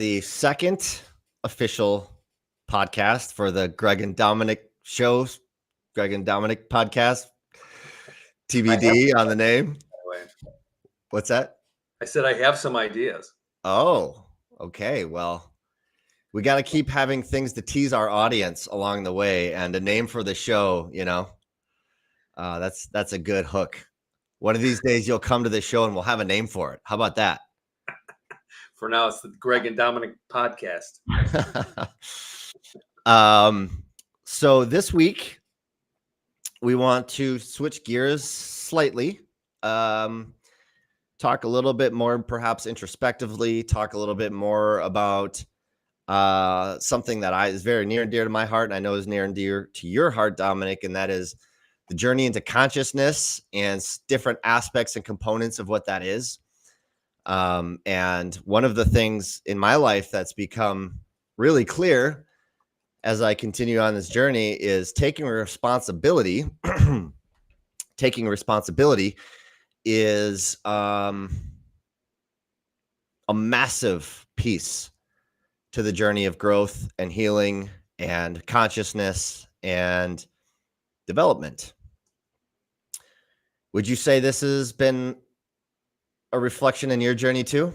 the second official podcast for the Greg and Domenic shows, Greg and Domenic podcast, TBD on the name. What's that? I said I have some ideas. Oh, okay. Well, we got to keep having things to tease our audience along the way, and a name for the show, that's a good hook. One of these days you'll come to the show and we'll have a name for it. How about that? For now, it's the Greg and Domenic podcast. So this week we want to switch gears slightly. Talk a little bit more, perhaps introspectively, talk a little bit more about something that is very near and dear to my heart, and I know is near and dear to your heart, Domenic, and that is the journey into consciousness and different aspects and components of what that is. And one of the things in my life that's become really clear as I continue on this journey is taking responsibility. Taking responsibility is a massive piece to the journey of growth and healing and consciousness and development. Would you say this has been a reflection in your journey too?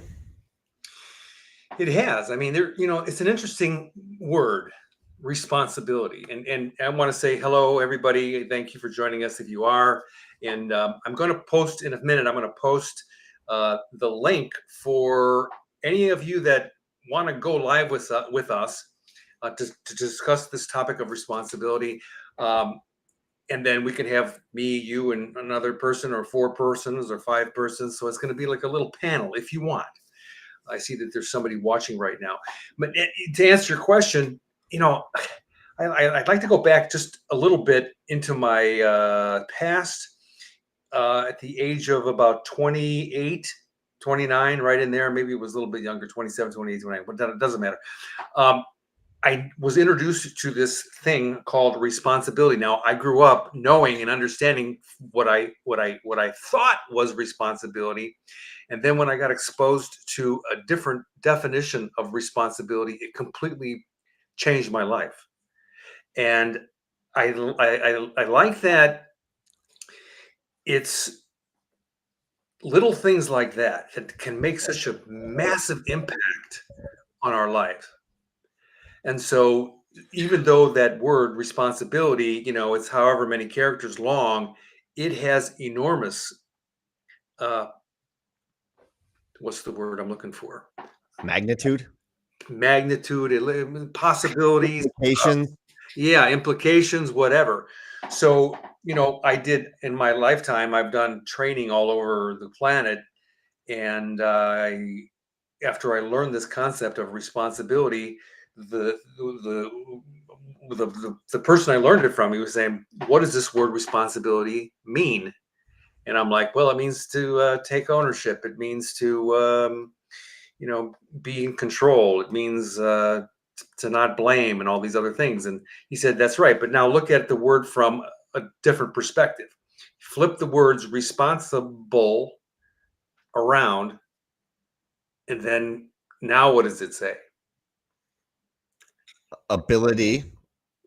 It has. I mean, it's an interesting word, responsibility. And I want to say hello, everybody. Thank you for joining us if you are. And I'm going to post in a minute. I'm going to post the link for any of you that want to go live with us to discuss this topic of responsibility. And then we can have me, you, and another person, or 4 persons, or 5 persons. So it's going to be like a little panel if you want. I see that there's somebody watching right now. But to answer your question, I'd like to go back just a little bit into my past at the age of about 28, 29, right in there. Maybe it was a little bit younger, 27, 28, 29, but it doesn't matter. I was introduced to this thing called responsibility. Now, I grew up knowing and understanding what I thought was responsibility. And then when I got exposed to a different definition of responsibility, it completely changed my life. And I like that it's little things like that can make such a massive impact on our life. And so even though that word responsibility, it's however many characters long, it has enormous, what's the word I'm looking for? Magnitude, possibilities, implications, whatever. So, I did in my lifetime, I've done training all over the planet. And after I learned this concept of responsibility, the person I learned it from, he was saying, what does this word responsibility mean? And I'm like, well, it means to take ownership. It means to, be in control. It means to not blame and all these other things. And he said, that's right. But now look at the word from a different perspective. Flip the words responsible around. And then now what does it say? Ability,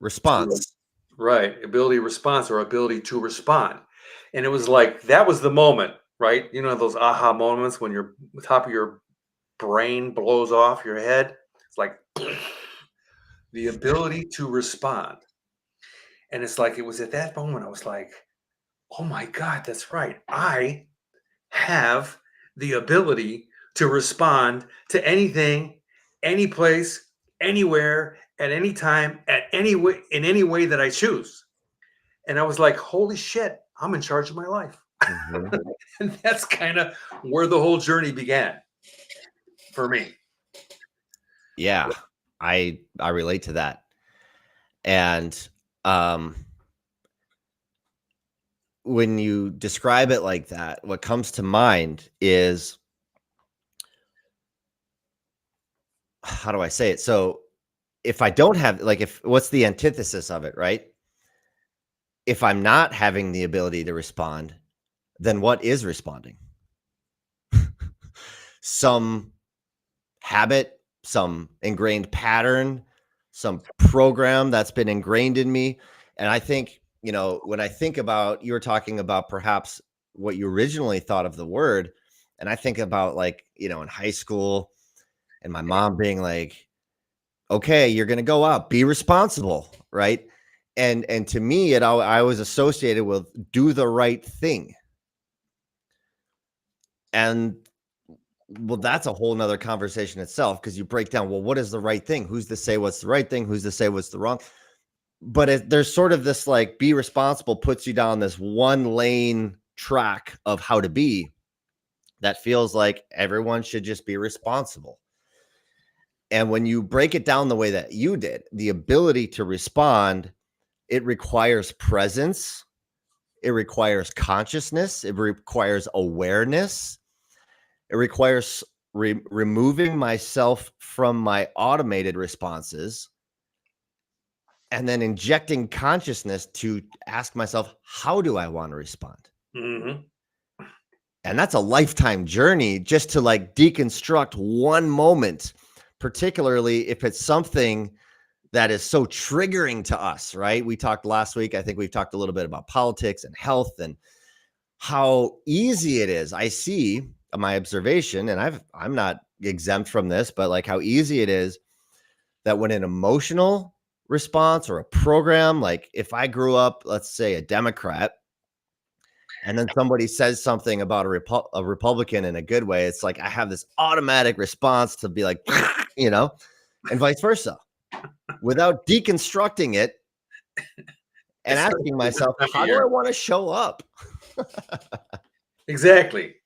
response. Right. Ability, response, or ability to respond. And it was like, that was the moment, right? Those aha moments when the top of your brain blows off your head. It's like the ability to respond. And it's like, it was at that moment I was like, oh my God, that's right. I have the ability to respond to anything, any place, anywhere, at any time, in any way that I choose. And I was like, holy shit, I'm in charge of my life. Mm-hmm. And that's kind of where the whole journey began for me. Yeah, I relate to that. And when you describe it like that, what comes to mind is, how do I say it? So if I don't have, what's the antithesis of it, right? If I'm not having the ability to respond, then what is responding? Some habit, some ingrained pattern, some program that's been ingrained in me. And I think, when I think about, you were talking about perhaps what you originally thought of the word. And I think about, like, in high school and my mom being like, okay, you're going to go out, be responsible. Right. And to me, I was associated with do the right thing. And well, that's a whole nother conversation itself, because you break down, well, what is the right thing? Who's to say what's the right thing? Who's to say what's the wrong? But there's sort of this, like, be responsible puts you down this one lane track of how to be that feels like everyone should just be responsible. And when you break it down the way that you did, the ability to respond, it requires presence, it requires consciousness, it requires awareness, it requires removing myself from my automated responses and then injecting consciousness to ask myself, how do I want to respond? Mm-hmm. And that's a lifetime journey, just to, like, deconstruct one moment, particularly if it's something that is so triggering to us, right? We talked last week, I think we've talked a little bit about politics and health and how easy it is. I see my observation, and I'm not exempt from this, but, like, how easy it is that when an emotional response or a program, like if I grew up, let's say, a Democrat, and then somebody says something about a Republican in a good way, it's like I have this automatic response to be like, and vice versa, without deconstructing it and asking myself, how do I want to show up? Exactly.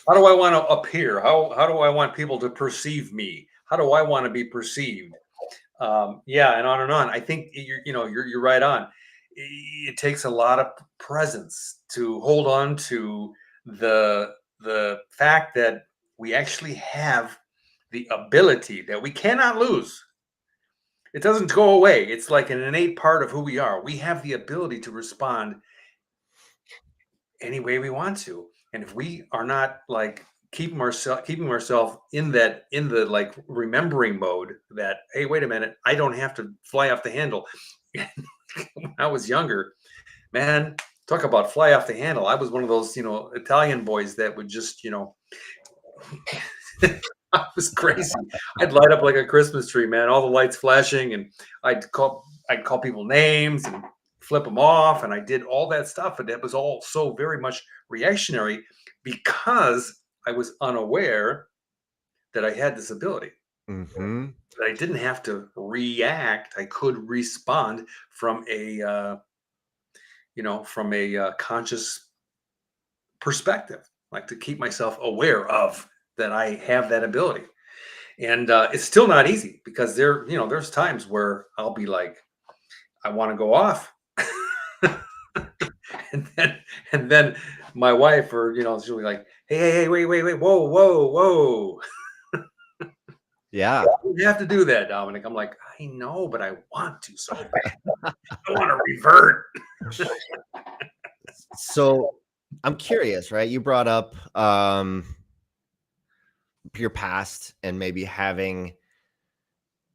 How do I want to appear? How do I want people to perceive me? How do I want to be perceived? Yeah, and on and on. I think you're right on. It takes a lot of presence to hold on to the fact that we actually have the ability that we cannot lose. It doesn't go away. It's like an innate part of who we are. We have the ability to respond any way we want to. And if we are not, like, keeping ourselves in the like remembering mode that, hey, wait a minute, I don't have to fly off the handle. When I was younger, man, talk about fly off the handle. I was one of those, Italian boys that would just, I was crazy. I'd light up like a Christmas tree, man, all the lights flashing, and I'd call people names and flip them off, and I did all that stuff, and it was all so very much reactionary because I was unaware that I had this ability. Mm-hmm. That I didn't have to react. I could respond from a conscious perspective, like to keep myself aware of that I have that ability. And it's still not easy because there's times where I'll be like, I want to go off. and then and then my wife, or she'll be like, hey, wait, whoa, whoa. Yeah. You have to do that, Dominic. I'm like, I know, but I want to so bad. I want to revert. So I'm curious, right? You brought up your past and maybe having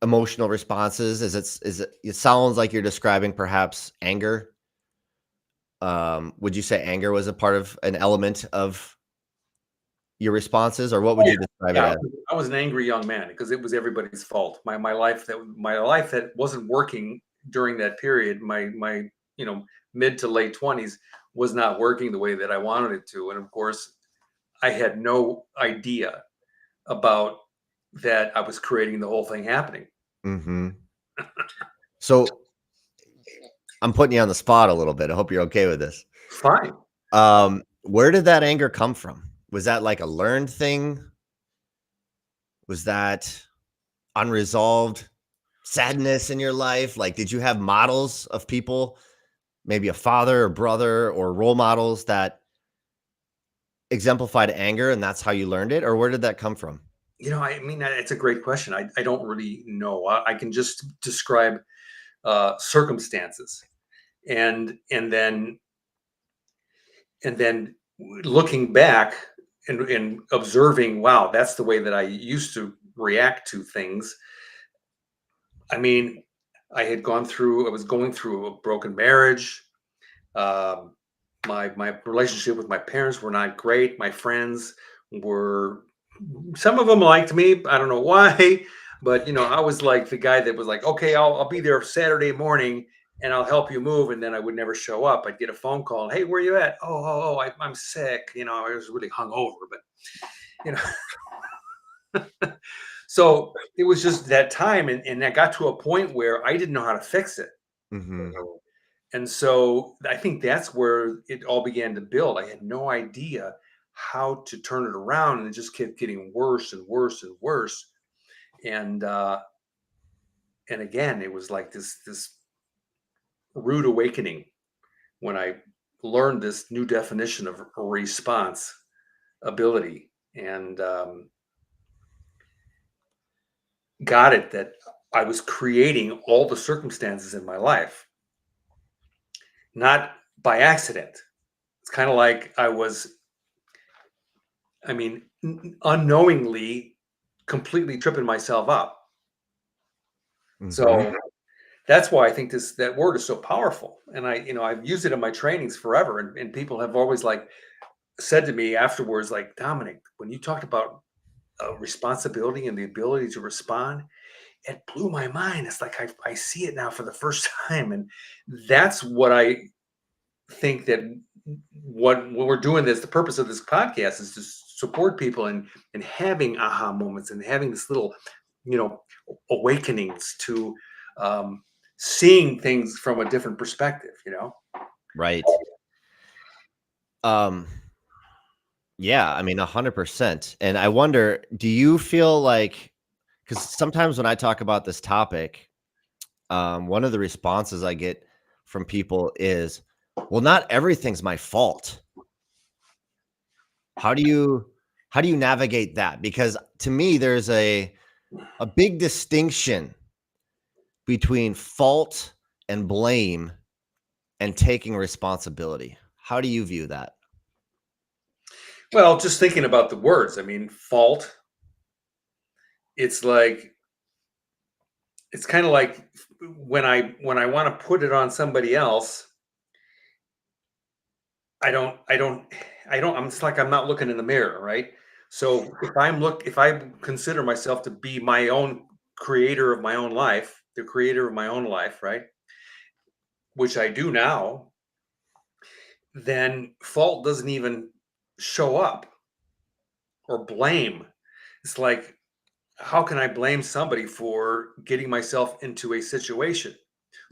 emotional responses. It sounds like you're describing perhaps anger. Would you say anger was a part of an element of your responses, or what would you describe it Yeah, as? I was an angry young man because it was everybody's fault. My life that wasn't working during that period, my mid to late 20s, was not working the way that I wanted it to. And of course, I had no idea about that I was creating the whole thing happening. Mm-hmm. So I'm putting you on the spot a little bit. I hope you're okay with this. Fine. Where did that anger come from? Was that like a learned thing? Was that unresolved sadness in your life? Like, did you have models of people, maybe a father or brother or role models that exemplified anger, and that's how you learned it? Or where did that come from? I mean, it's a great question. I don't really know. I can just describe circumstances, and then looking back and observing, wow, that's the way that I used to react to things. I mean, I was going through a broken marriage. Um, my relationship with my parents were not great. My friends were, some of them liked me. I don't know why, but I was like the guy that was like, okay, I'll be there Saturday morning and I'll help you move. And then I would never show up. I'd get a phone call. Hey, where you at? I'm sick. I was really hungover, but you know, so it was just that time. And I got to a point where I didn't know how to fix it. Mm-hmm. And so I think that's where it all began to build. I had no idea how to turn it around, and it just kept getting worse and worse and worse. And and again, it was like this rude awakening when I learned this new definition of a response ability, and got it that I was creating all the circumstances in my life, not by accident. It's kind of like I mean, unknowingly, completely tripping myself up. Mm-hmm. So that's why I think that word is so powerful. And I've used it in my trainings forever. And people have always like said to me afterwards, like, Dominic, when you talked about responsibility and the ability to respond, it blew my mind. It's like I see it now for the first time. And that's what I think that what when we're doing this, the purpose of this podcast is to support people and having aha moments and having this little, you know, awakenings to um, seeing things from a different perspective. Right. Um, yeah, I mean, 100%. And I wonder, do you feel like, because sometimes when I talk about this topic, one of the responses I get from people is, well, not everything's my fault. How do you navigate that? Because to me, there's a big distinction between fault and blame and taking responsibility. How do you view that? Well, just thinking about the words, I mean, fault. It's like it's kind of like when I want to put it on somebody else, I don't I don't I don't I'm it's like I'm not looking in the mirror, right? So if I consider myself to be my own creator of my own life, the creator of my own life, right? Which I do now, then fault doesn't even show up, or blame. It's like, how can I blame somebody for getting myself into a situation?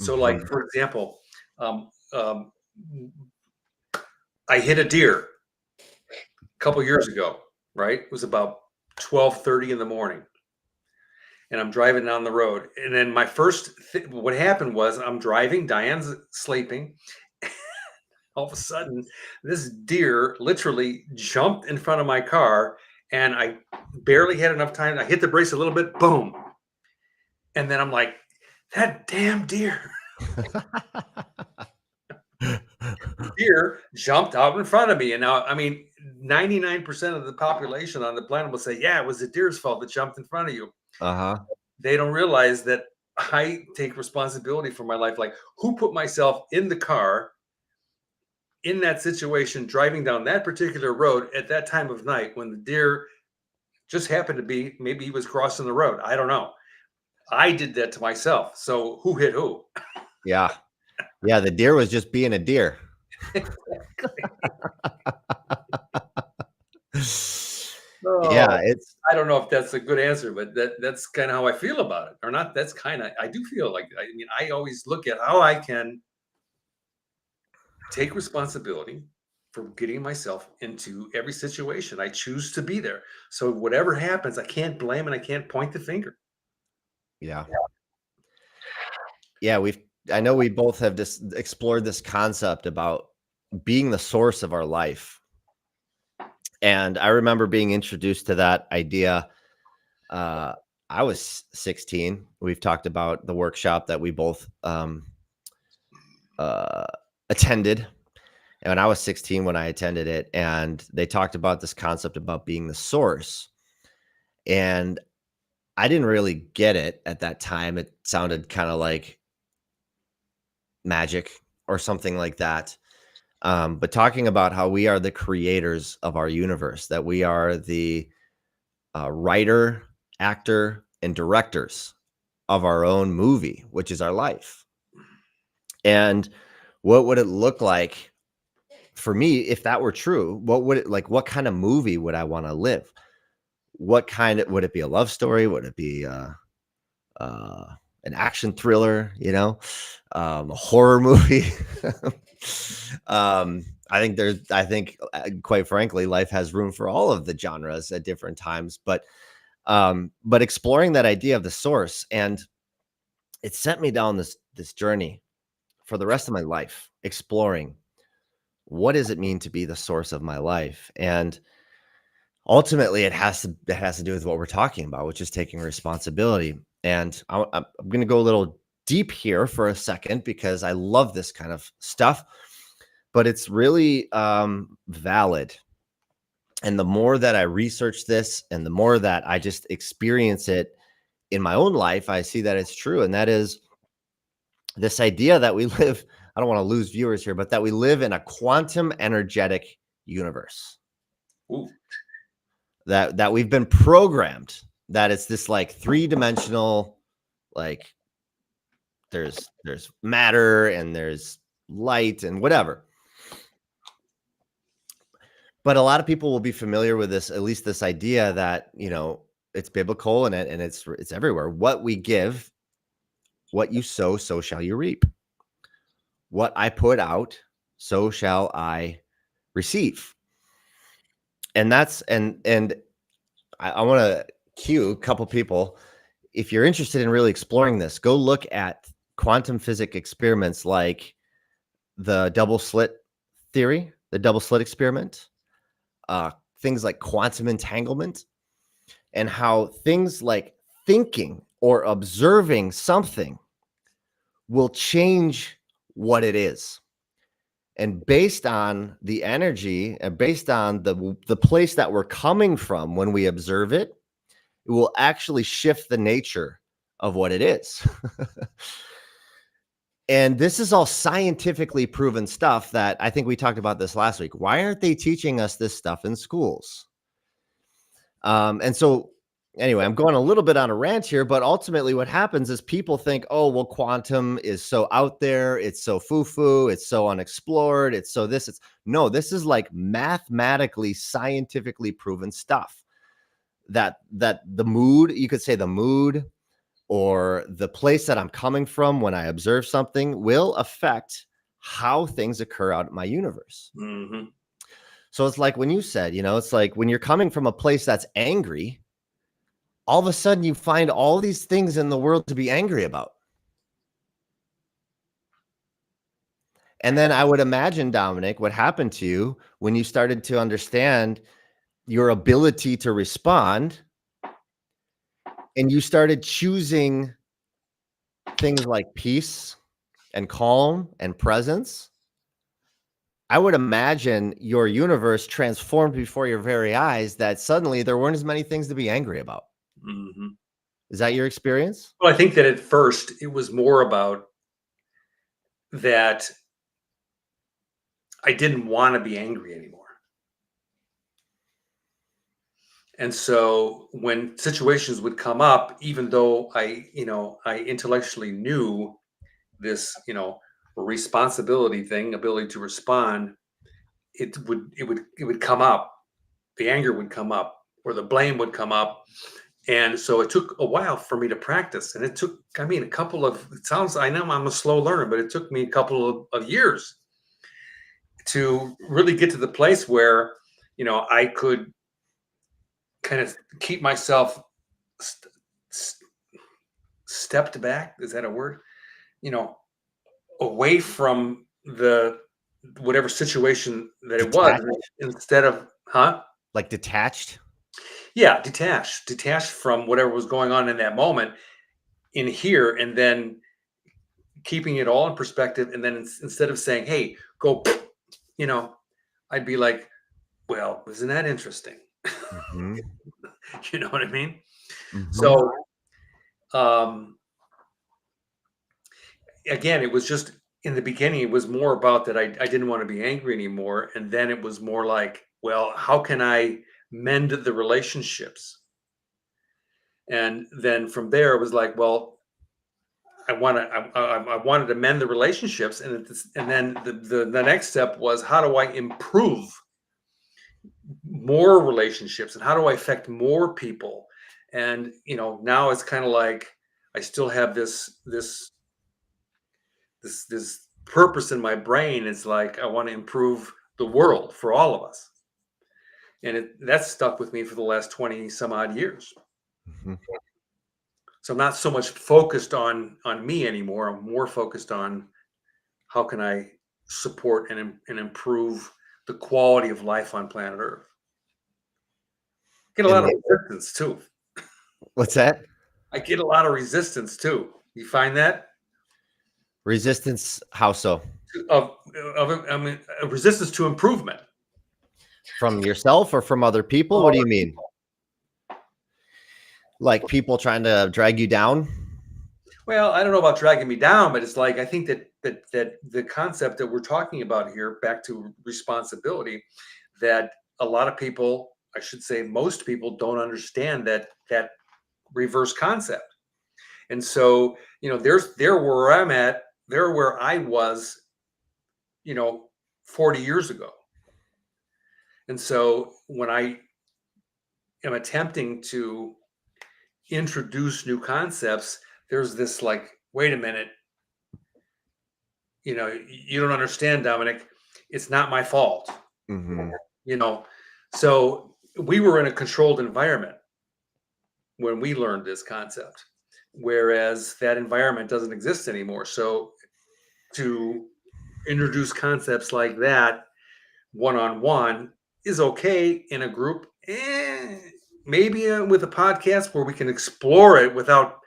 So, like, Mhm. for example, um, um, I hit a deer a couple years ago, right? It was about 12:30 in the morning, and I'm driving down the road. And then what happened was I'm driving, Diane's sleeping. All of a sudden, this deer literally jumped in front of my car, and I barely had enough time. I hit the brakes a little bit, boom. And then I'm like, that damn deer. Deer jumped out in front of me. And now, I mean, 99% of the population on the planet will say, yeah, it was the deer's fault that jumped in front of you. Uh-huh. They don't realize that I take responsibility for my life. Like, who put myself in the car in that situation, driving down that particular road at that time of night when the deer just happened to be, maybe he was crossing the road. I don't know. I did that to myself. So who hit who? Yeah. Yeah, the deer was just being a deer. Yeah, Oh, it's I don't know if that's a good answer, but that's kind of how I feel about it. Or not, that's kind of, I do feel like, I mean, I always look at how I can take responsibility for getting myself into every situation. I choose to be there. So whatever happens, I can't blame and I can't point the finger. yeah. Yeah, I know we both have just explored this concept about being the source of our life. And I remember being introduced to that idea. Uh, I was 16. We've talked about the workshop that we both uh, attended. And I was 16 when I attended it. And they talked about this concept about being the source. And I didn't really get it at that time. It sounded kind of like magic or something like that. But talking about how we are the creators of our universe, that we are the writer, actor, and directors of our own movie, which is our life. And what would it look like for me if that were true? What would it like? What kind of movie would I want to live? What kind of would it be? A love story? Would it be uh, an action thriller? A horror movie? I think, quite frankly, life has room for all of the genres at different times. But exploring that idea of the source, and it sent me down this journey for the rest of my life, exploring what does it mean to be the source of my life, and ultimately it has to do with what we're talking about, which is taking responsibility. And I'm going to go a little deep here for a second because I love this kind of stuff, but it's really valid. And the more that I research this and the more that I just experience it in my own life, I see that it's true. And that is this idea that we live, I don't want to lose viewers here, but that we live in a quantum energetic universe. Ooh. That we've been programmed, that it's this like three-dimensional, like there's matter and there's light and whatever. But a lot of people will be familiar with this, at least this idea that, it's biblical and it's everywhere. What we give, what you sow, so shall you reap. What I put out, so shall I receive. And that's and I want to cue a couple people. If you're interested in really exploring this, go look at quantum physics experiments like the double slit theory, the double slit experiment, things like quantum entanglement, and how things like thinking or observing something will change what it is. And based on the energy and based on the place that we're coming from when we observe it, it will actually shift the nature of what it is. And this is all scientifically proven stuff that I think we talked about this last week. Why aren't they teaching us this stuff in schools? And so, anyway, I'm going a little bit on a rant here, but ultimately what happens is people think, oh, well, quantum is so out there. It's so foo-foo. It's so unexplored. It's so this. No, this is like mathematically, scientifically proven stuff. That the mood, you could say the mood or the place that I'm coming from when I observe something will affect how things occur out in my universe. Mm-hmm. So it's like when you said, it's like when you're coming from a place that's angry, all of a sudden you find all these things in the world to be angry about. And then I would imagine, Domenic, what happened to you when you started to understand your ability to respond and you started choosing things like peace and calm and presence. I would imagine your universe transformed before your very eyes, that suddenly there weren't as many things to be angry about. Mm-hmm. Is that your experience? Well, I think that at first it was more about that I didn't want to be angry anymore. And so when situations would come up, even though I intellectually knew this, responsibility thing, ability to respond, it would come up. The anger would come up or the blame would come up. And so it took a while for me to practice. And it took, a couple of, it sounds, I know I'm a slow learner, but it took me a couple of years to really get to the place where, I could kind of keep myself st- st- stepped back. Is that a word? You know, away from the whatever situation that it was, Detached? instead of, huh? Like detached? Yeah, detached from whatever was going on in that moment in here, and then keeping it all in perspective. And then instead of saying, "Hey, go," you know, I'd be like, "Well, isn't that interesting?" Mhm. You know what I mean? Mhm. So, um, again, it was just in the beginning, it was more about that I didn't want to be angry anymore. And then it was more like, well, how can I mend the relationships? And then from there, it was like, well, I wanted to mend the relationships, and then the next step was, how do I improve more relationships, and how do I affect more people? And now it's kind of like I still have this purpose in my brain. It's like I want to improve the world for all of us, and that's stuck with me for the last 20 some odd years. Mhm. So I'm not so much focused on me anymore. I'm more focused on how can I support and improve the quality of life on planet Earth. Get a And lot of the resistance too. what's that? I get a lot of resistance too. You find that? Resistance, how so? Of, I mean, a resistance to improvement. From yourself or from other people? What do you mean? Like people trying to drag you down? Well, I don't know about dragging me down, but it's like I think that the concept that we're talking about here, back to responsibility, that a lot of people, I should say, most people don't understand that reverse concept. And so, they're where I'm at, they're where I was, you know, 40 years ago. And so when I am attempting to introduce new concepts, there's this like, wait a minute, you don't understand, Dominic. It's not my fault, Mhm. you know. So we were in a controlled environment when we learned this concept, whereas that environment doesn't exist anymore. So to introduce concepts like that one on one is okay in a group. Maybe with a podcast where we can explore it without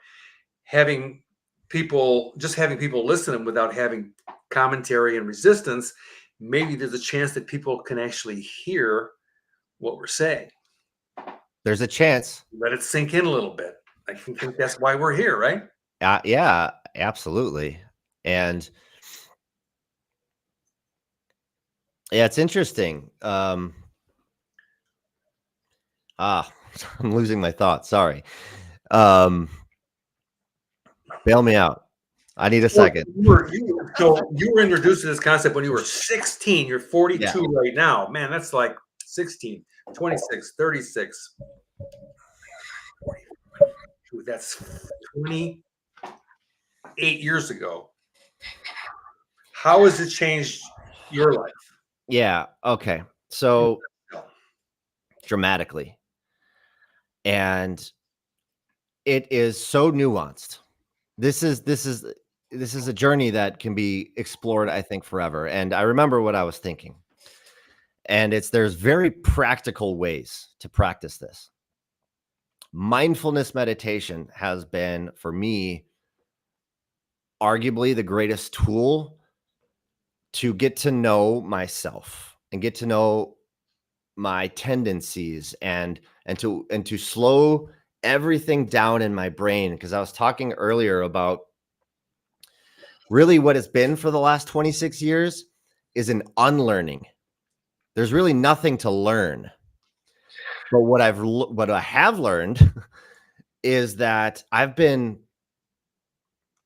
having having people listen and without having commentary and resistance. Maybe there's a chance that people can actually hear what we're saying. There's a chance. Let it sink in a little bit. I think that's why we're here, right? Yeah, absolutely. And yeah, it's interesting. Ah, I'm losing my thoughts. Sorry. Um, bail me out. I need a Well, second. you were introduced to this concept when you were 16. You're Yeah. 42 right now. Man, that's like 16, 26, 36. That's 28 years ago. How has it changed your life? Yeah. Okay. So dramatically. And it is so nuanced. This is a journey that can be explored, I think, forever. And I remember what I was thinking. And there's very practical ways to practice this. Mindfulness meditation has been, for me, arguably the greatest tool to get to know myself and get to know my tendencies and to slow everything down in my brain, because I was talking earlier about really what it's been for the last 26 years is an unlearning. There's really nothing to learn. But what I have learned is that I've been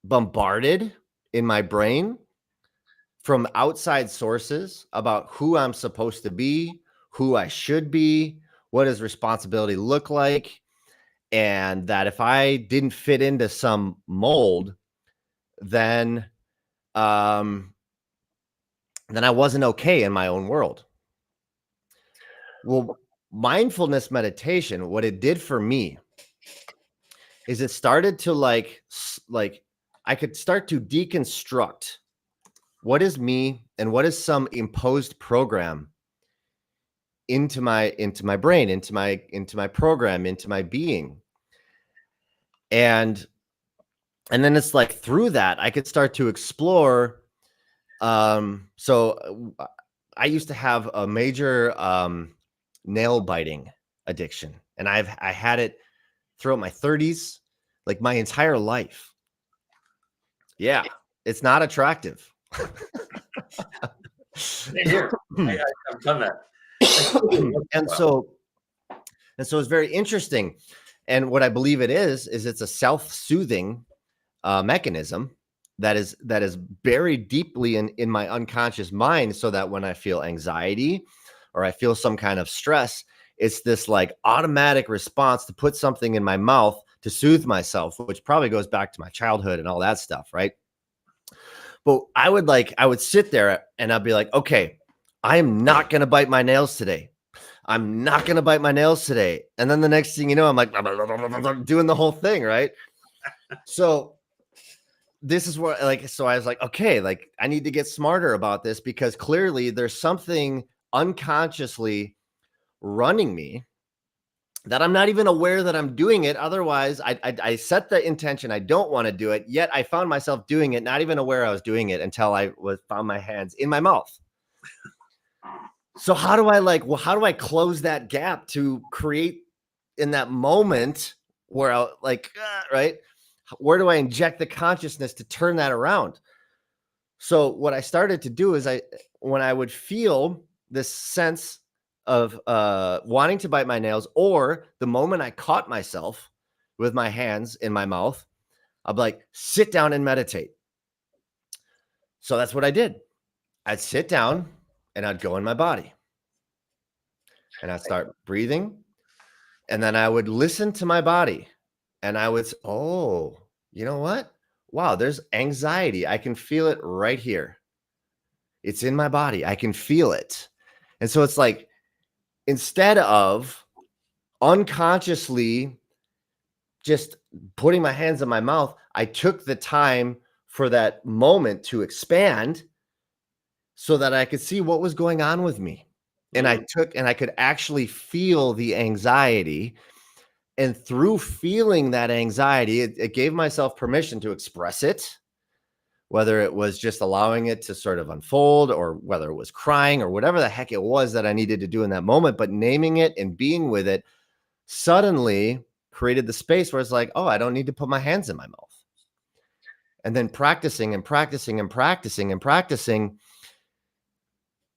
bombarded in my brain from outside sources about who I'm supposed to be, who I should be, what does responsibility look like, and that if I didn't fit into some mold, then um then I wasn't okay in my own world. Well, mindfulness meditation, what it did for me is it started to like I could start to deconstruct what is me and what is some imposed program into my brain, into my program, into my being. And then it's like through that I could start to explore. So I used to have a major nail biting addiction, and I had it throughout my 30s, like my entire life. Yeah, it's not attractive. Same here. I've done that. and so it's very interesting. And what I believe it is it's a self-soothing mechanism that is buried deeply in my unconscious mind, so that when I feel anxiety or I feel some kind of stress, it's this like automatic response to put something in my mouth to soothe myself, which probably goes back to my childhood and all that stuff, right? But I would sit there and I'd be like, okay, I am not going to bite my nails today. I'm not going to bite my nails today. And then the next thing you know, I'm like doing the whole thing, right? So this is what so I was like, okay, like I need to get smarter about this, because clearly there's something unconsciously running me that I'm not even aware that I'm doing it. Otherwise, I set the intention I don't want to do it, yet I found myself doing it, not even aware I was doing it until I found my hands in my mouth. So how do I close that gap to create in that moment where I right? Where do I inject the consciousness to turn that around? So what I started to do is when I would feel this sense of wanting to bite my nails, or the moment I caught myself with my hands in my mouth, I'd be like, sit down and meditate. So that's what I did. I'd sit down and I'd go in my body and I'd start breathing, and then I would listen to my body, and I would, oh, you know what? Wow, there's anxiety. I can feel it right here. It's in my body. I can feel it. And so it's like, instead of unconsciously just putting my hands in my mouth, I took the time for that moment to expand so that I could see what was going on with me. And I could actually feel the anxiety. And through feeling that anxiety, it gave myself permission to express it, whether it was just allowing it to sort of unfold, or whether it was crying, or whatever the heck it was that I needed to do in that moment. But naming it and being with it suddenly created the space where it's like, oh, I don't need to put my hands in my mouth. And then practicing and practicing and practicing and practicing.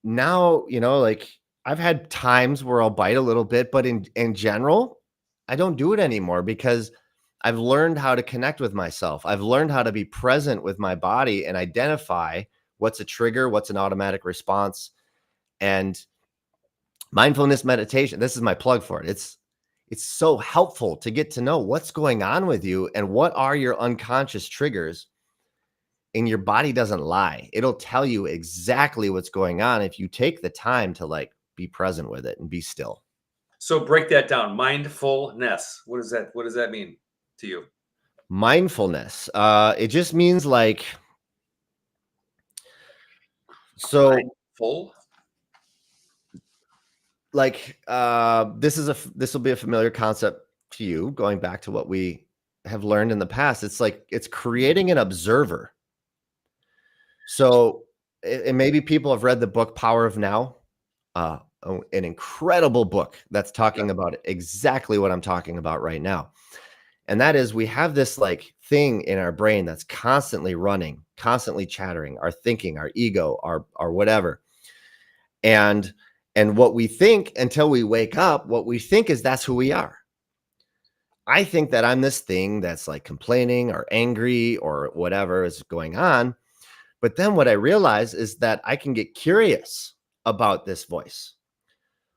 Now, like I've had times where I'll bite a little bit, but in general, I don't do it anymore, because I've learned how to connect with myself. I've learned how to be present with my body and identify what's a trigger, what's an automatic response. And mindfulness meditation, this is my plug for it. It's so helpful to get to know what's going on with you and what are your unconscious triggers. And your body doesn't lie. It'll tell you exactly what's going on if you take the time to be present with it and be still. So break that down. Mindfulness. What does that mean to you? Mindfulness. It just means so mindful. This will be a familiar concept to you, going back to what we have learned in the past. It's creating an observer. So, and maybe people have read the book Power of Now, an incredible book that's talking about exactly what I'm talking about right now. And that is, we have this thing in our brain that's constantly running, constantly chattering, our thinking, our ego, our whatever. And what we think until we wake up, what we think is that's who we are. I think that I'm this thing that's complaining or angry or whatever is going on. But then what I realize is that I can get curious about this voice.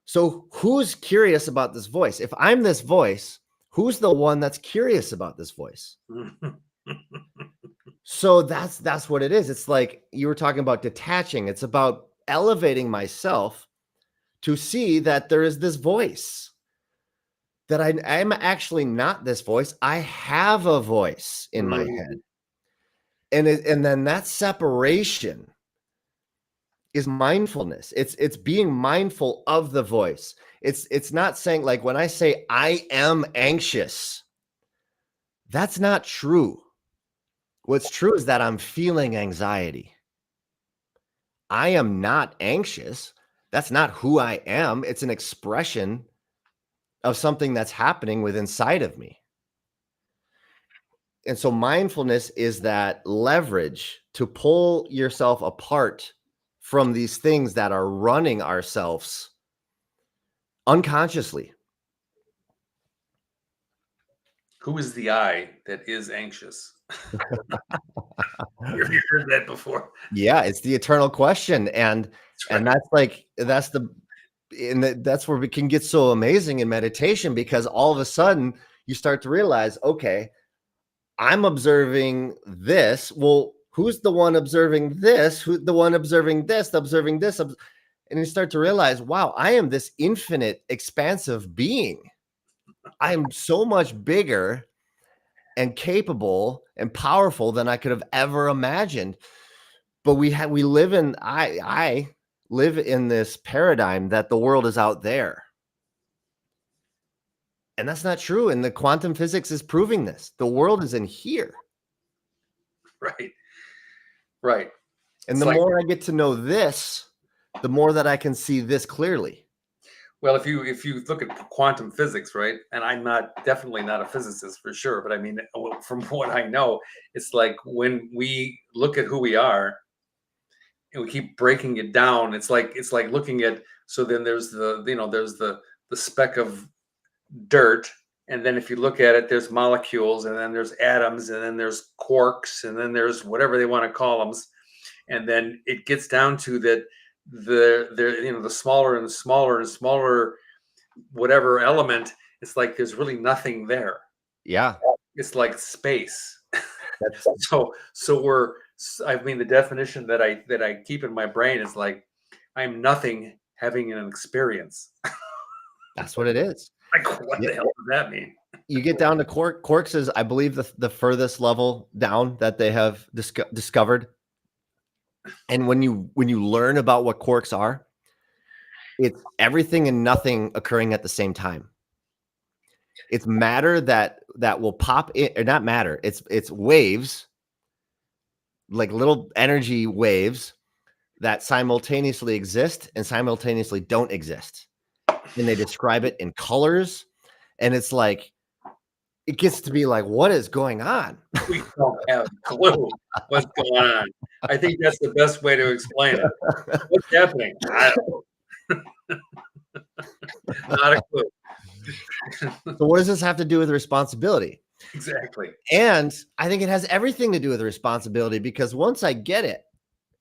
So who's curious about this voice? If I'm this voice, who's the one that's curious about this voice? So that's what it is. It's like you were talking about detaching. It's about elevating myself to see that there is this voice, that I'm actually not this voice. I have a voice in my head. And then that separation is mindfulness. It's being mindful of the voice. It's not saying, when I say I am anxious, that's not true. What's true is that I'm feeling anxiety. I am not anxious. That's not who I am. It's an expression of something that's happening within inside of me. And so mindfulness is that leverage to pull yourself apart from these things that are running ourselves unconsciously. Who is the I that is anxious? Have you heard that before? Yeah, it's the eternal question. And That's right. that's where we can get so amazing in meditation, because all of a sudden you start to realize, okay, I'm observing this. Well, who's the one observing this? Who's the one observing this, observing this? And you start to realize, wow, I am this infinite, expansive being. I am so much bigger and capable and powerful than I could have ever imagined. But we live in I live in this paradigm that the world is out there. And that's not true. And the quantum physics is proving this. The world is in here. Right. Right. And It's the like, more I get to know this, the more that I can see this clearly. well, if you look at quantum physics, right? And I'm definitely not a physicist for sure, but I mean, from what I know, it's like when we look at who we are and we keep breaking it down, it's like looking at, so then there's there's the speck of dirt, and then if you look at it, there's molecules, and then there's atoms, and then there's quarks, and then there's whatever they want to call them, and then it gets down to that the smaller and smaller and smaller whatever element, it's like there's really nothing there. Yeah. It's like space. That's So I mean, the definition that I keep in my brain is like, I'm nothing having an experience. that's what it is. Like, what Yeah. the hell does that mean? You get down to quarks is, I believe, the furthest level down that they have discovered. And when you learn about what quarks are, it's everything and nothing occurring at the same time. It's matter that will pop in, or not matter. It's waves, like little energy waves that simultaneously exist and simultaneously don't exist. And they describe it in colors, and it's like, it gets to be like, what is going on? We don't have a clue what's going on. I think that's the best way to explain it. What's happening? Not a clue. So what does this have to do with responsibility? Exactly. And I think it has everything to do with responsibility, because once I get it,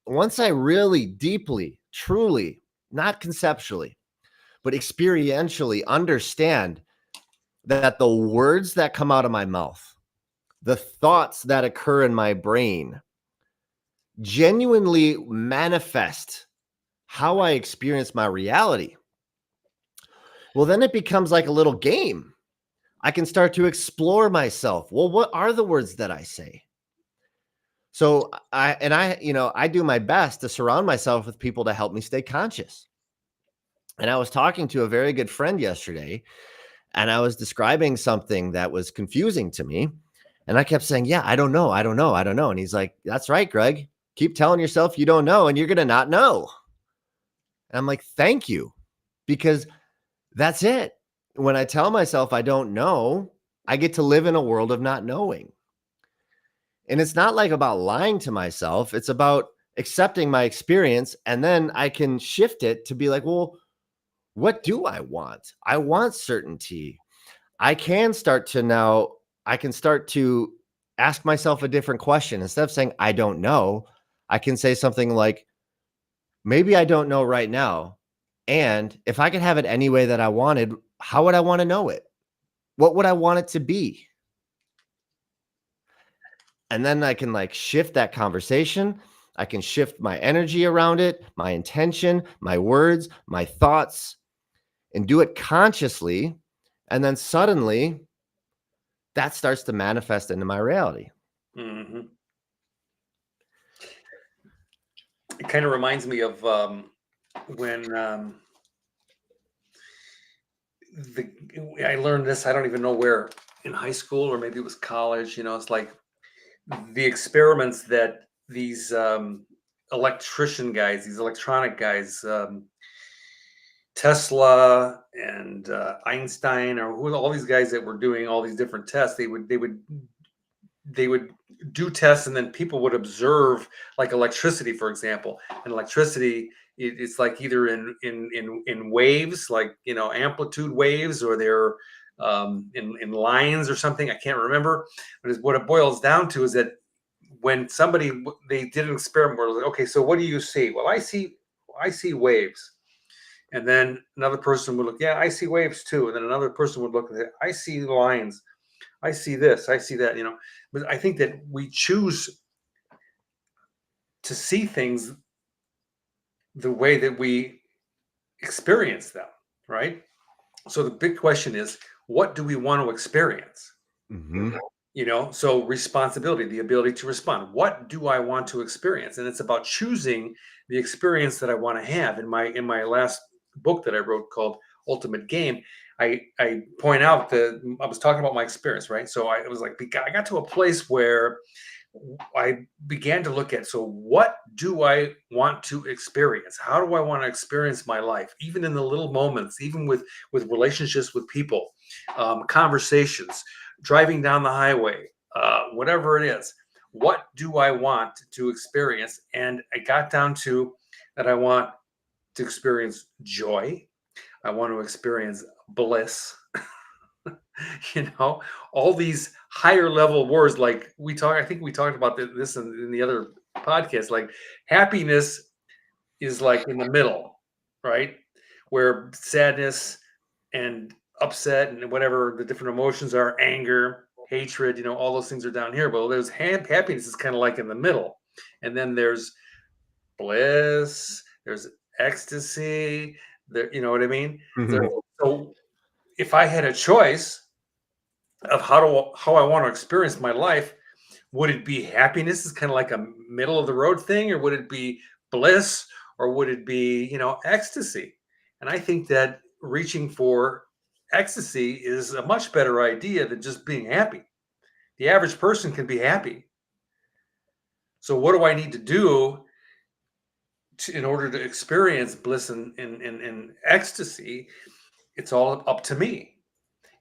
once I really deeply, truly, not conceptually, but experientially understand that the words that come out of my mouth, the thoughts that occur in my brain, genuinely manifest how I experience my reality, well, then it becomes like a little game. I can start to explore myself. Well, what are the words that I say? So I do my best to surround myself with people to help me stay conscious. And I was talking to a very good friend yesterday, and I was describing something that was confusing to me. And I kept saying, yeah, I don't know. I don't know. I don't know. And he's like, that's right, Greg. Keep telling yourself you don't know, and you're going to not know. And I'm like, thank you. Because that's it. When I tell myself I don't know, I get to live in a world of not knowing. And it's not like about lying to myself. It's about accepting my experience. And then I can shift it to be like, well, what do I want? I want certainty. I can start to ask myself a different question. Instead of saying, I don't know, I can say something like, maybe I don't know right now. And if I could have it any way that I wanted, how would I want to know it? What would I want it to be? And then I can like shift that conversation. I can shift my energy around it, my intention, my words, my thoughts, and do it consciously. And then suddenly that starts to manifest into my reality. Mm-hmm. It kind of reminds me of when I learned this. I don't even know where, in high school or maybe it was college. It's like the experiments that these electrician guys, these electronic guys, Tesla and Einstein, or all these guys that were doing all these different tests, they would they would do tests, and then people would observe, like electricity, for example. And electricity, it's like either in waves, like amplitude waves, or they're in lines or something. I can't remember. But what it boils down to is that when they did an experiment where, like, okay, so what do you see? Well, I see waves. And then another person would look, yeah, I see waves too. And then another person would look, I see lines. I see this, I see that, But I think that we choose to see things the way that we experience them, right? So the big question is, what do we want to experience? Mm-hmm. So responsibility, the ability to respond. What do I want to experience? And it's about choosing the experience that I want to have. In my last book that I wrote called Ultimate Game, I point out that I was talking about my experience, right? So I was like, I got to a place where I began to look at, so what do I want to experience? How do I want to experience my life, even in the little moments, even with relationships with people, conversations, driving down the highway, whatever it is. What do I want to experience? And I got down to that I want to experience joy. I want to experience bliss. All these higher level words, like I think we talked about this in the other podcast. Like happiness is like in the middle, right? Where sadness and upset and whatever the different emotions are, anger, hatred, all those things are down here. But there's happiness is kind of like in the middle. And then there's bliss, there's ecstasy, there, you know what I mean? Mm-hmm. So if I had a choice of how I want to experience my life, would it be happiness is kind of like a middle of the road thing, or would it be bliss, or would it be ecstasy? And I think that reaching for ecstasy is a much better idea than just being happy. The average person can be happy. So what do I need to do in order to experience bliss and ecstasy? It's all up to me.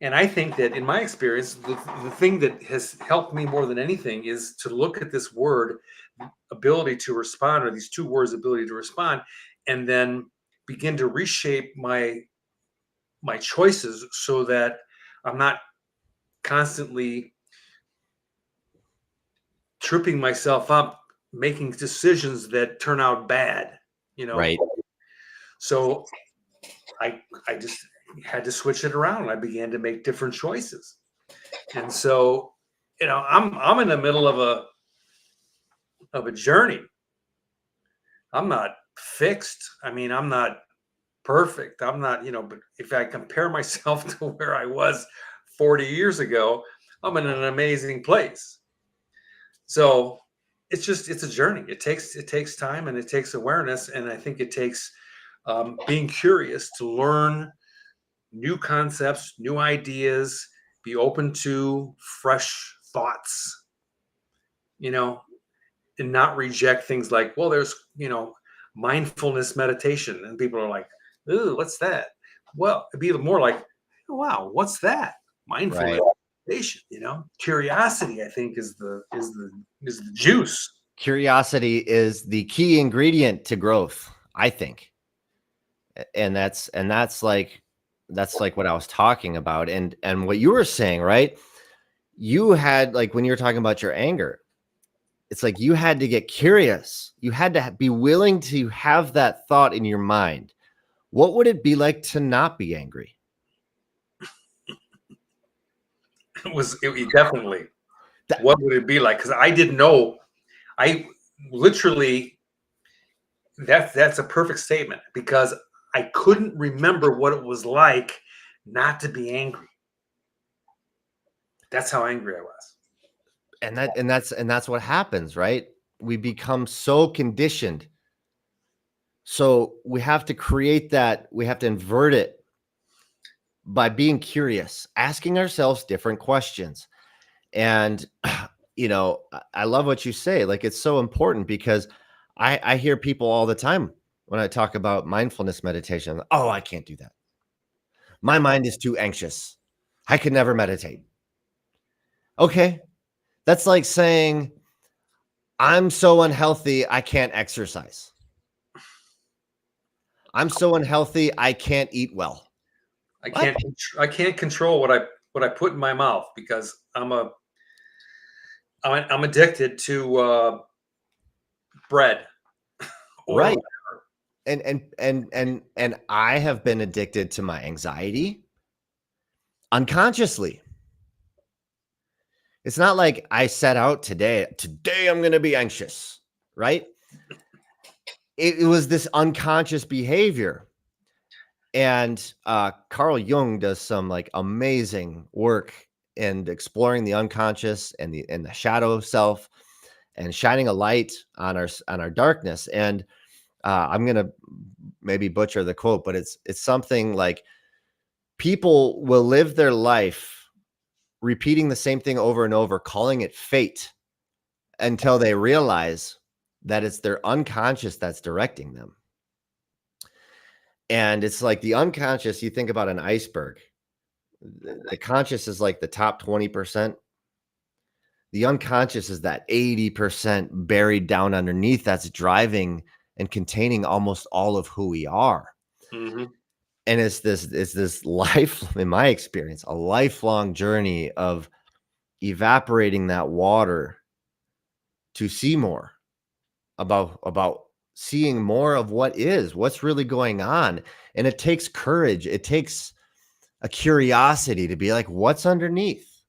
And I think that in my experience, the thing that has helped me more than anything is to look at this word, ability to respond, or these two words, ability to respond, and then begin to reshape my choices so that I'm not constantly tripping myself up, making decisions that turn out bad, Right. So I just had to switch it around. I began to make different choices. And so, I'm in the middle of a journey. I'm not fixed. I mean, I'm not perfect. I'm not, but if I compare myself to where I was 40 years ago, I'm in an amazing place. So it's a journey. It takes time, and it takes awareness. And I think it takes being curious to learn new concepts, new ideas, be open to fresh thoughts, and not reject things like, well, there's, mindfulness meditation. And people are like, ooh, what's that? Well, it'd be more like, oh, wow, what's that? Mindfulness Right. meditation, curiosity, I think is the juice. Curiosity is the key ingredient to growth, I think. And that's like what I was talking about. And what you were saying, right? You had, like, when you were talking about your anger, it's like you had to get curious. You had to be willing to have that thought in your mind. What would it be like to not be angry? It definitely, what would it be like? Because I didn't know. I literally, that's a perfect statement, because I couldn't remember what it was like not to be angry. That's how angry I was. And that's what happens, right? We become so conditioned. So we have to create that, we have to invert it by being curious, asking ourselves different questions. And I love what you say. Like, it's so important, because I hear people all the time when I talk about mindfulness meditation. Oh, I can't do that. My mind is too anxious. I could never meditate. Okay. That's like saying, I'm so unhealthy, I can't exercise. I'm so unhealthy, I can't eat well. What? I can't control what I put in my mouth because I'm addicted to bread or Right. And I have been addicted to my anxiety unconsciously. It's not like I set out today I'm going to be anxious, right? It was this unconscious behavior. And Carl Jung does some like amazing work in exploring the unconscious and the shadow self and shining a light on our darkness. And I'm gonna maybe butcher the quote, but it's something like people will live their life repeating the same thing over and over, calling it fate until they realize that it's their unconscious that's directing them. And it's like the unconscious, you think about an iceberg. The conscious is like the top 20%. The unconscious is that 80% buried down underneath that's driving and containing almost all of who we are. Mhm. And it's this life, in my experience, a lifelong journey of evaporating that water to see more about seeing more of what's really going on. And it takes courage. It takes a curiosity to be like, what's underneath?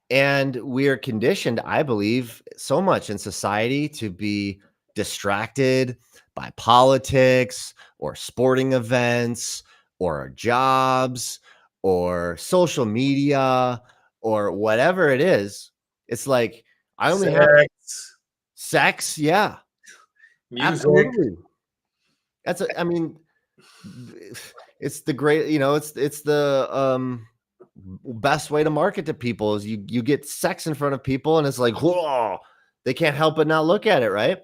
And we are conditioned, I believe, so much in society to be distracted by politics or sporting events or our jobs or social media or whatever it is. It's like, I only have Sex, sex. Yeah, music. absolutely. I mean, it's the great, it's the best way to market to people is you get sex in front of people and it's like, whoa, they can't help but not look at it, right?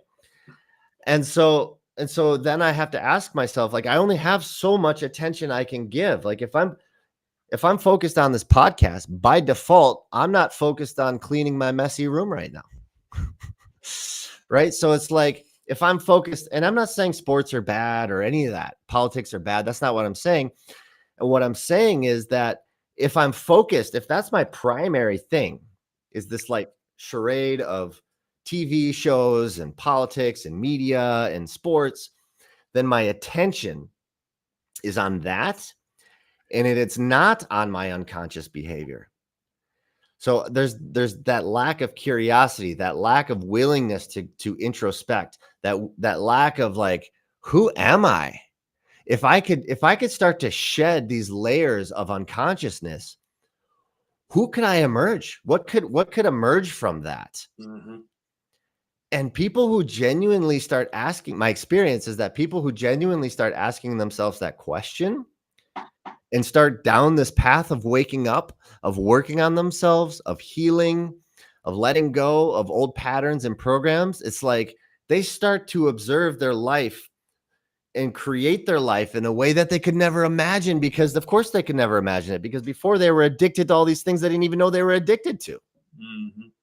And so then I have to ask myself, like, I only have so much attention I can give. Like if I'm focused on this podcast, by default, I'm not focused on cleaning my messy room right now. Right? So it's like if I'm focused, and I'm not saying sports are bad or any of that, politics are bad. That's not what I'm saying. And what I'm saying is that if I'm focused, if that's my primary thing, is this like charade of TV shows and politics and media and sports, then my attention is on that. And it's not on my unconscious behavior. So there's that lack of curiosity, that lack of willingness to introspect, that lack of like, who am I? If I could start to shed these layers of unconsciousness, who could I emerge? What could emerge from that? Mhm. And people who genuinely start asking, my experience is that people who genuinely start asking themselves that question and start down this path of waking up, of working on themselves, of healing, of letting go of old patterns and programs, it's like they start to observe their life and create their life in a way that they could never imagine, because of course they could never imagine it, because before they were addicted to all these things they didn't even know they were addicted to. Mhm.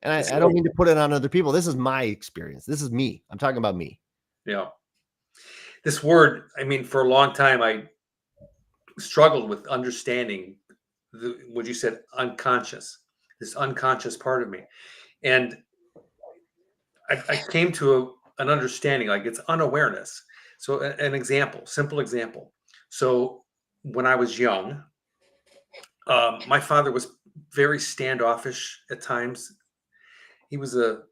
And It's I don't like, mean to put it on other people. This is my experience. This is me. I'm talking about me. yeah, this word. I mean, for a long time, I struggled with understanding what you said, unconscious. This unconscious part of me, and I came to an understanding, like it's unawareness. So, an example, simple example. So, when I was young, my father was very standoffish at times. He was a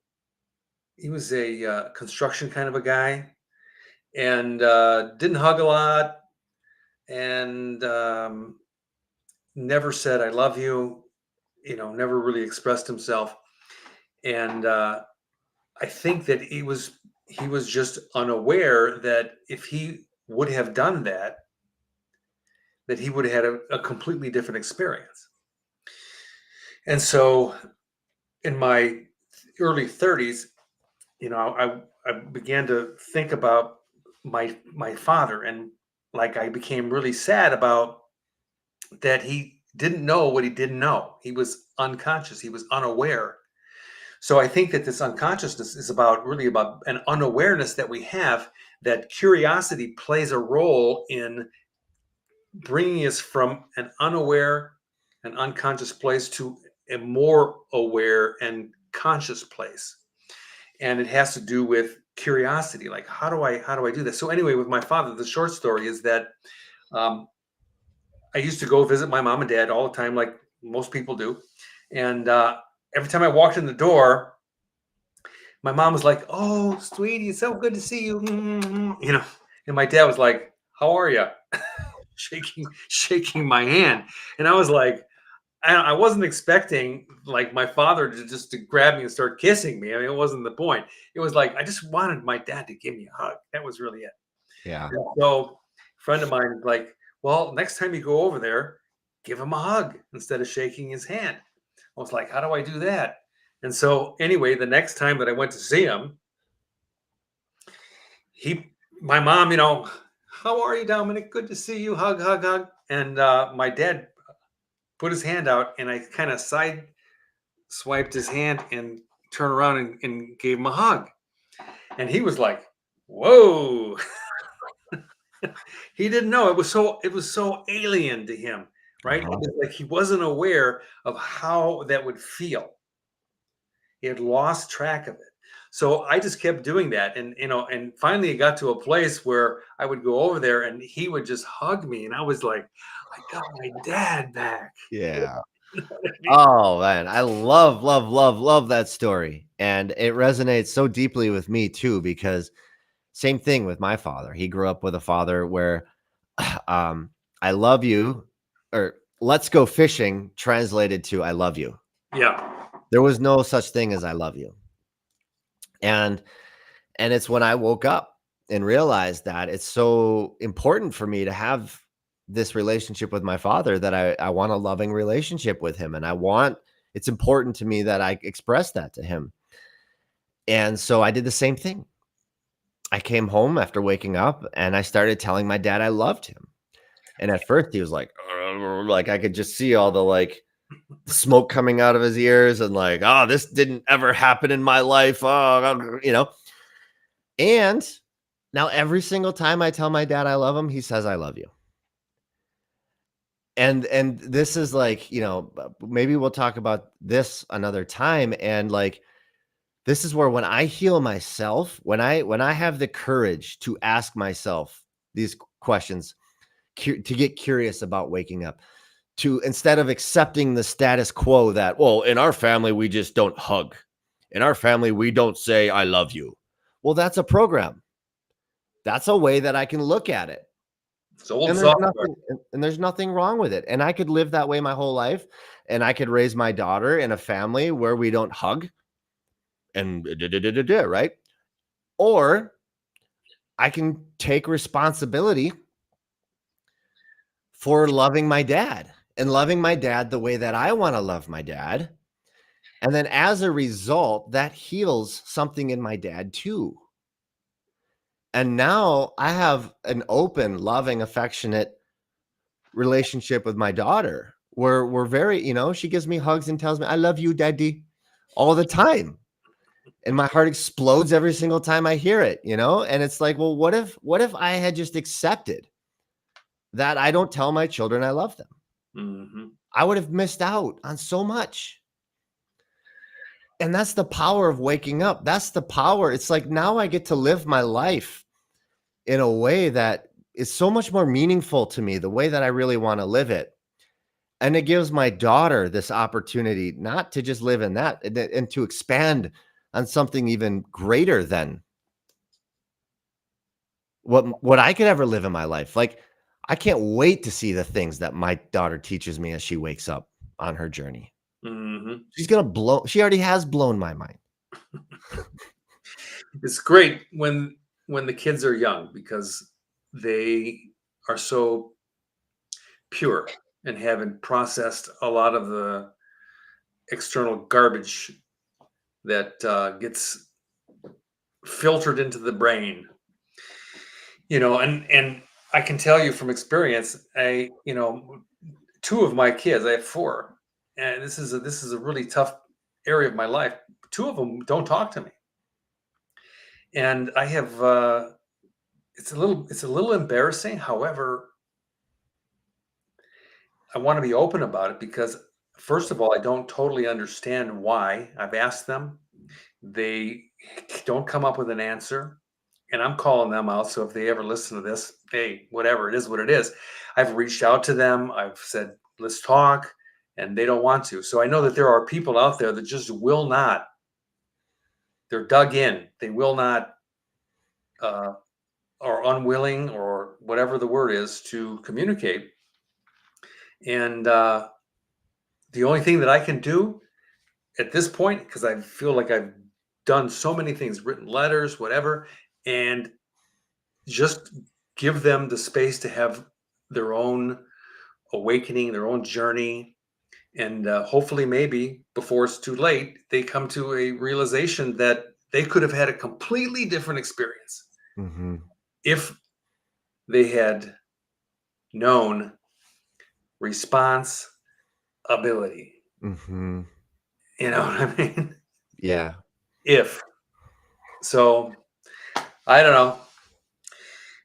construction kind of a guy, and didn't hug a lot, and never said "I love you." Never really expressed himself, and I think that he was just unaware that if he would have done that, that he would have had a completely different experience. And so, in my early 30s, I began to think about my father, and like I became really sad about that didn't know what he didn't know. He was unconscious. He was unaware. So I think that this unconsciousness is really about an unawareness that we have, that curiosity plays a role in bringing us from an unaware and unconscious place to a more aware and conscious place. And it has to do with curiosity, like how do I do this? So anyway, with my father, the short story is that um, I used to go visit my mom and dad all the time, like most people do. And every time I walked in the door, my mom was like, "Oh, sweetie, it's so good to see you." You know, and my dad was like, "How are you?" shaking my hand, and I was like, I wasn't expecting like my father to just to grab me and start kissing me. I mean, it wasn't the point. It was like I just wanted my dad to give me a hug. That was really it. Yeah. So, a friend of mine was like, "Well, next time you go over there, give him a hug instead of shaking his hand." I was like, "How do I do that?" And so, anyway, the next time that I went to see him, he, my mom, "How are you, Dominic? Good to see you. Hug, hug, hug." And my dad put his hand out, and I kind of side swiped his hand and turned around and gave him a hug. And he was like, "Whoa." He didn't know. It was so alien to him, right? It Uh-huh. was like he wasn't aware of how that would feel. He had lost track of it. So I just kept doing that. And finally it got to a place where I would go over there and he would just hug me. And I was like, I got my dad back. Yeah. You know what I mean? Oh man, I love, love, love, love that story. And it resonates so deeply with me too, because same thing with my father. He grew up with a father where um, I love you, or let's go fishing translated to I love you. Yeah. There was no such thing as I love you. And it's when I woke up and realized that it's so important for me to have this relationship with my father, that I want a loving relationship with him. And it's important to me that I express that to him. And so I did the same thing. I came home after waking up and I started telling my dad I loved him. And at first he was like I could just see all the like smoke coming out of his ears and like, oh, this didn't ever happen in my life. Oh. And now every single time I tell my dad I love him, he says I love you. And this is like, maybe we'll talk about this another time. And like, this is where when I heal myself, when I have the courage to ask myself these questions, to get curious about waking up, to instead of accepting the status quo that, well, in our family we just don't hug. In our family we don't say I love you. Well, that's a program. That's a way that I can look at it. It's old And there's software. nothing wrong with it. And I could live that way my whole life, and I could raise my daughter in a family where we don't hug and right? Or I can take responsibility for loving my dad and loving my dad the way that I want to love my dad. And then as a result, that heals something in my dad too. And now I have an open, loving, affectionate relationship with my daughter where we're very, she gives me hugs and tells me, I love you, daddy, all the time. And my heart explodes every single time I hear it, And it's like, well, what if I had just accepted that I don't tell my children I love them? Hmm. I would have missed out on so much. And that's the power of waking up. That's the power. It's like now I get to live my life in a way that is so much more meaningful to me, the way that I really want to live it. And it gives my daughter this opportunity not to just live in that and to expand on something even greater than what I could ever live in my life. Like, I can't wait to see the things that my daughter teaches me as she wakes up on her journey. Hmm. She already has blown my mind. It's great when the kids are young because they are so pure and haven't processed a lot of the external garbage that gets filtered into the brain. And I can tell you from experience, two of my kids, I have four, and this is a really tough area of my life. Two of them don't talk to me, and I have it's a little embarrassing. However, I want to be open about it because, first of all, I don't totally understand why. I've asked them, they don't come up with an answer, and I'm calling them out. So if they ever listen to this, hey, whatever, it is what it is. I've reached out to them. I've said, let's talk, and they don't want to. So I know that there are people out there that just will not. They're dug in. They will not, or unwilling, or whatever the word is, to communicate. And the only thing that I can do at this point, because I feel like I've done so many things, written letters, whatever, and just give them the space to have their own awakening, their own journey. And hopefully, maybe before it's too late, they come to a realization that they could have had a completely different experience Mm-hmm. if they had known response ability. Mm-hmm. You know what I mean? Yeah. If so, I don't know.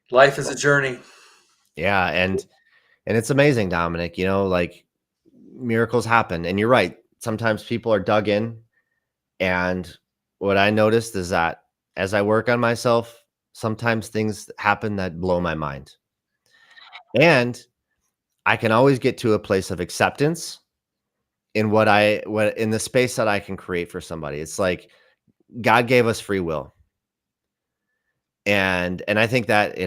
Life is a journey. Yeah. And it's amazing, Dominic, like miracles happen. And you're right. Sometimes people are dug in. And what I noticed is that as I work on myself, sometimes things happen that blow my mind. And I can always get to a place of acceptance in what in the space that I can create for somebody. It's like God gave us free will. And I think that,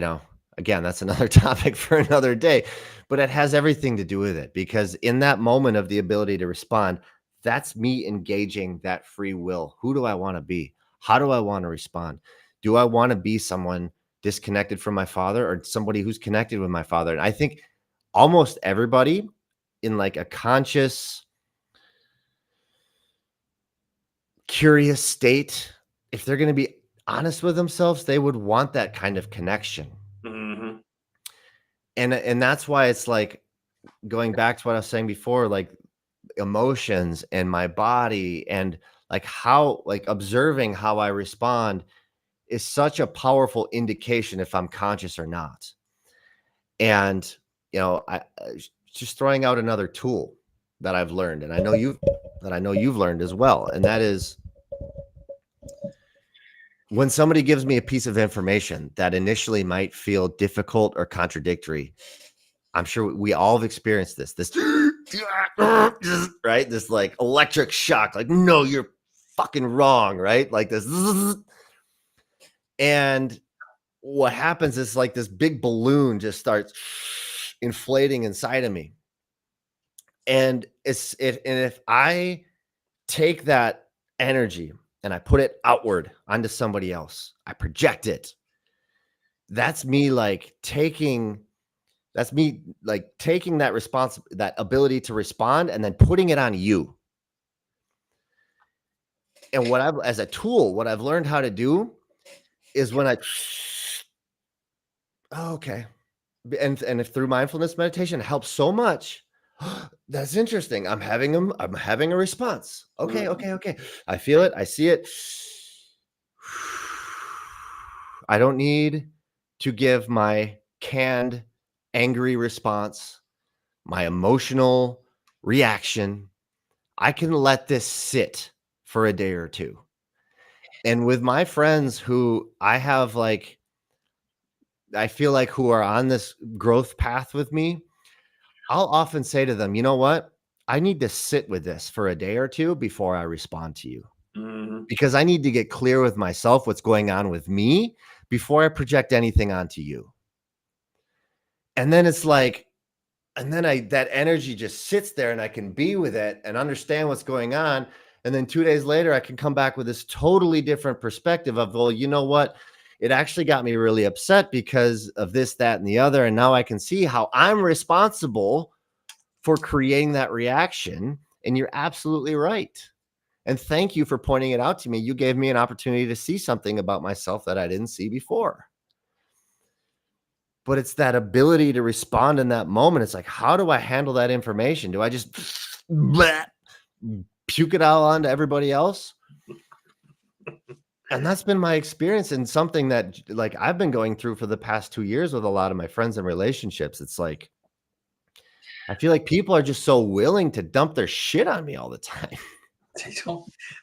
again, that's another topic for another day, but it has everything to do with it because in that moment of the ability to respond, that's me engaging that free will. Who do I want to be? How do I want to respond? Do I want to be someone disconnected from my father or somebody who's connected with my father? And I think almost everybody in like a conscious, curious state, if they're going to be honest with themselves, they would want that kind of connection. Mm-hmm. And that's why it's like going back to what I was saying before, like emotions and my body and like how like observing how I respond is such a powerful indication if I'm conscious or not. And I just throwing out another tool that I've learned, and I know you've learned as well, and that is when somebody gives me a piece of information that initially might feel difficult or contradictory. I'm sure we all have experienced this right? This like electric shock, like, no, you're fucking wrong, right? Like this. And what happens is like this big balloon just starts inflating inside of me. And and if I take that energy and I put it outward onto somebody else, I project it. That's me like taking that ability to respond and then putting it on you. And as a tool, what I've learned how to do is when okay. And if through mindfulness meditation it helps so much. That's interesting. I'm having a response. Okay, okay. I feel it. I see it. I don't need to give my canned, angry response, my emotional reaction. I can let this sit for a day or two. And with my friends who I feel like who are on this growth path with me, I'll often say to them, you know what? I need to sit with this for a day or two before I respond to you. Mm-hmm. Because I need to get clear with myself what's going on with me before I project anything onto you. And then it's like, that energy just sits there and I can be with it and understand what's going on. And then 2 days later, I can come back with this totally different perspective of, well, you know what? It actually got me really upset because of this, that, and the other. And now I can see how I'm responsible for creating that reaction. And you're absolutely right. And thank you for pointing it out to me. You gave me an opportunity to see something about myself that I didn't see before. but it's that ability to respond in that moment. It's like, how do I handle that information? Do I just bleh, puke it out onto everybody else? And that's been my experience, and something that like I've been going through for the past 2 years with a lot of my friends and relationships. It's like I feel like people are just so willing to dump their shit on me all the time.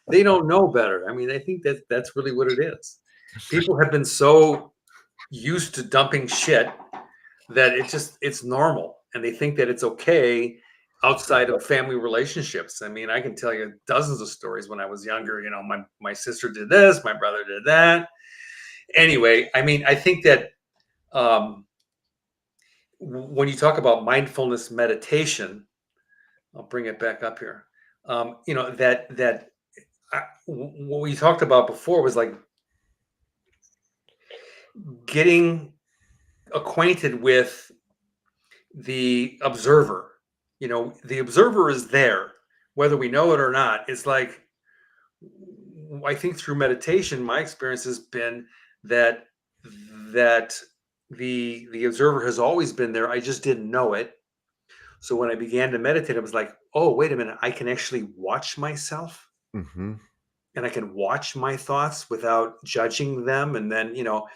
They don't know better. I mean, I think that's really what it is. People have been so used to dumping shit that it's normal, and they think that it's okay outside of family relationships. I mean, I can tell you dozens of stories when I was younger. You know, my sister did this, my brother did that. Anyway, I mean, I think that um, when you talk about mindfulness meditation, I'll bring it back up here. You know that what we talked about before was like getting acquainted with the observer. You know, the observer is there, whether we know it or not. It's like, I think through meditation, my experience has been that that the observer has always been there. I just didn't know it. So when I began to meditate, I was like, oh, wait a minute, I can actually watch myself, Mhm. and I can watch my thoughts without judging them. And then, you know,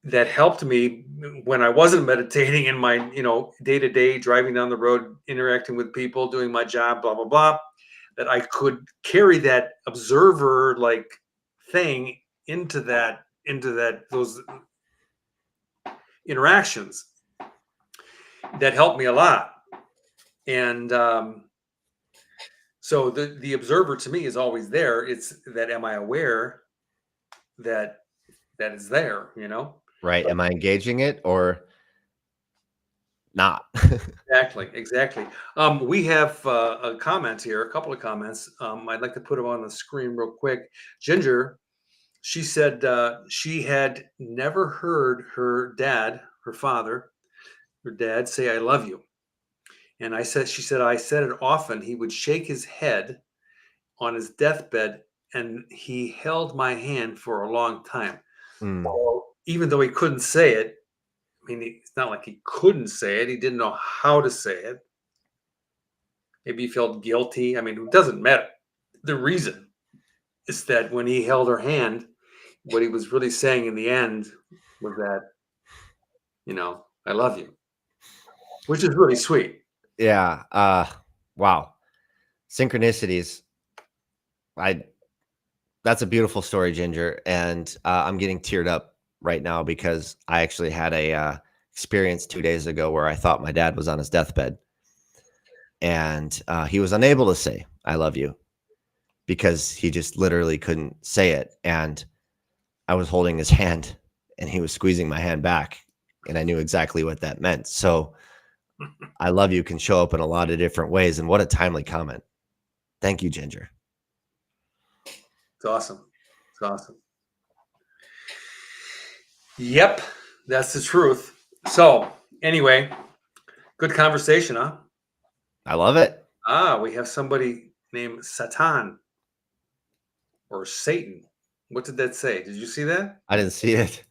that helped me when I wasn't meditating in my, you know, day to day driving down the road, interacting with people, doing my job, blah, blah, blah, that I could carry that observer like thing those interactions. That helped me a lot. And so the observer to me is always there. It's that, am I aware that that is there, you know? Right. Am I engaging it or not? Exactly, exactly. We have a comment here, a couple of comments. I'd like to put them on the screen real quick. Ginger, she said she had never heard her father, her dad, say "I love you," and she said, I said it often. He would shake his head on his deathbed, and he held my hand for a long time. Mm, Well, even though he couldn't say it, I mean, it's not like he couldn't say it. He didn't know how to say it. Maybe he felt guilty. I mean, it doesn't matter. The reason is that when he held her hand, what he was really saying in the end was that, you know, I love you, which is really sweet. yeah. Wow. Synchronicities. I That's a beautiful story, Ginger, and I'm getting teared up right now because I actually had a experience 2 days ago where I thought my dad was on his deathbed, and he was unable to say "I love you" because he just literally couldn't say it. And I was holding his hand, and he was squeezing my hand back, and I knew exactly what that meant. So, "I love you" can show up in a lot of different ways, and what a timely comment. Thank you, Ginger. It's awesome. It's awesome. Yep, that's the truth. So, anyway, good conversation, huh? I love it. We have somebody named Satan or Satan. What did that say? Did you see that? I didn't see it.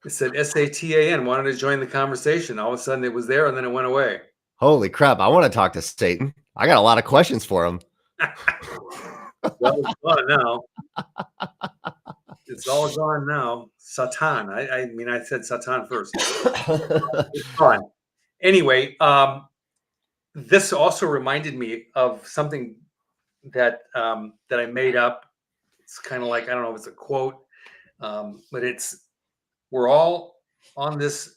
It said Satan wanted to join the conversation. All of a sudden it was there and then it went away. Holy crap! I want to talk to Satan. I got a lot of questions for him. Well, it's gone now. It's all gone now. Satan. I mean, I said Satan first. It's gone. Anyway, this also reminded me of something that I made up. It's kind of like, I don't know if it's a quote, but it's, we're all on this.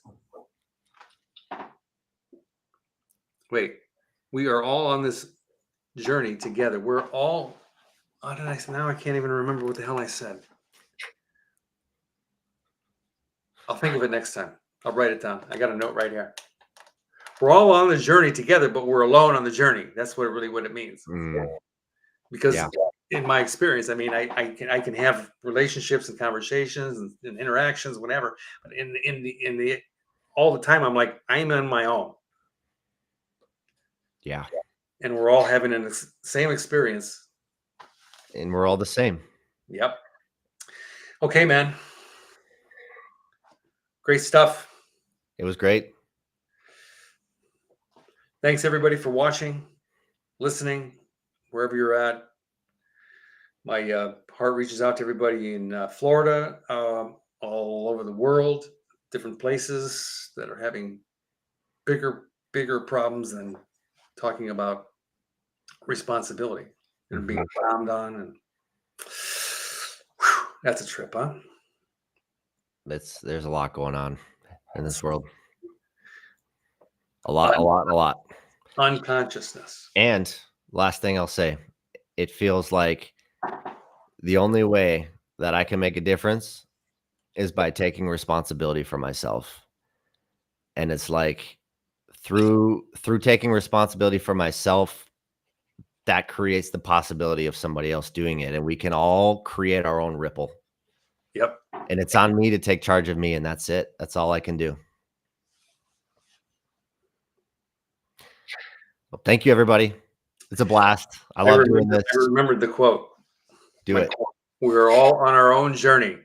Wait, we are all on this journey together. We're all. What did I say? Now I can't even remember what the hell I said. I'll think of it next time. I'll write it down. I got a note right here. We're all on the journey together, but we're alone on the journey. That's what it means. Mm, Because yeah, in my experience, I mean, I can have relationships and conversations and interactions, whatever. But in the all the time, I'm like, I'm on my own, yeah, and we're all having the same experience. and we're all the same. Yep. Okay, man. Great stuff. It was great. Thanks everybody for watching, listening, wherever you're at. My heart reaches out to everybody in Florida, all over the world, different places that are having bigger problems than talking about responsibility. They're being bombed on, and whew, that's a trip, huh? There's a lot going on in this world. A lot. Unconsciousness. And last thing I'll say, it feels like the only way that I can make a difference is by taking responsibility for myself. And it's like through taking responsibility for myself, that creates the possibility of somebody else doing it. And we can all create our own ripple. Yep. And it's on me to take charge of me. And that's it. That's all I can do. Well, thank you, everybody. It's a blast. I love doing this. I remembered the quote. Do it. We're all on our own journey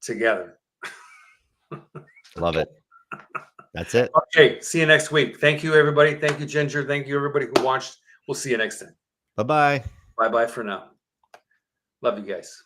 together. Love it. That's it. Okay. See you next week. Thank you, everybody. Thank you, Ginger. Thank you, everybody who watched. We'll see you next time. Bye-bye. Bye-bye for now. Love you guys.